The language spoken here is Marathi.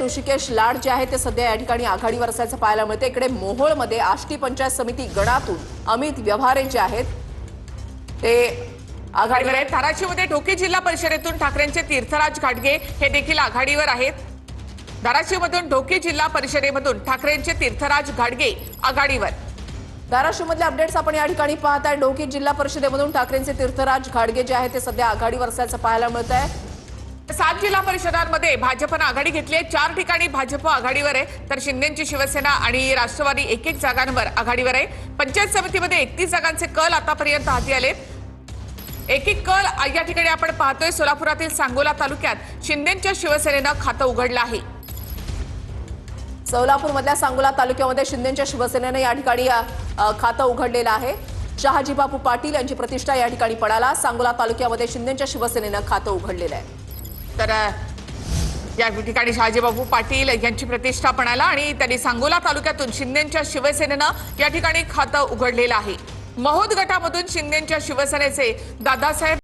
ऋषिकेश लाड जे आहे ते सध्या या ठिकाणी आघाडीवर असल्याचं पाहायला मिळते। इकडे मोहोळमध्ये आष्टी पंचायत समिती गणातून अमित व्यवहारे जे आहेत ते आघाडीवर आहेत। धाराशिवमध्ये ढोकी जिल्हा परिषदेतून ठाकरेंचे तीर्थराज घाटगे हे देखील आघाडीवर आहेत। धाराशिवमधून ढोकी जिल्हा परिषदेमधून ठाकरेंचे तीर्थराज घाटगे आघाडीवर। धाराशिवमधले अपडेट्स आपण या ठिकाणी पाहताय। ढोकी जिल्हा परिषदेमधून ठाकरेंचे तीर्थराज घाटगे जे आहे ते सध्या आघाडीवर असल्याचं पाहायला मिळत आहे। 7 जिल्हा परिषदांमध्ये भाजपने आघाडी घेतली आहे। 4 ठिकाणी भाजप आघाडीवर आहे, तर शिंदेची शिवसेना आणि राष्ट्रवादी एक जागांवर आघाडीवर आहे। पंचायत समितीमध्ये 31 जागांचे कल आतापर्यंत हाती आले। एक कल या ठिकाणी आपण पाहतोय। सोलापुरातील सांगोला तालुक्यात शिंदेच्या शिवसेनेनं खातं उघडलं आहे। सोलापूरमधल्या सांगोला तालुक्यामध्ये शिंदेच्या शिवसेनेने या ठिकाणी खातं उघडलेलं आहे। शहाजी बापू पाटील यांची प्रतिष्ठा या ठिकाणी पडाला। सांगोला तालुक्यामध्ये शिंदेच्या शिवसेनेनं खातं उघडलेलं आहे। तर या ठिकाणी शहाजीबाबू पाटील यांची प्रतिष्ठा पणाला आणि त्यांनी सांगोला तालुक्यातून शिंदेच्या शिवसेनेनं या ठिकाणी खातं उघडलेलं आहे। महोद गटामधून शिंदेच्या शिवसेनेचे दादासाहेब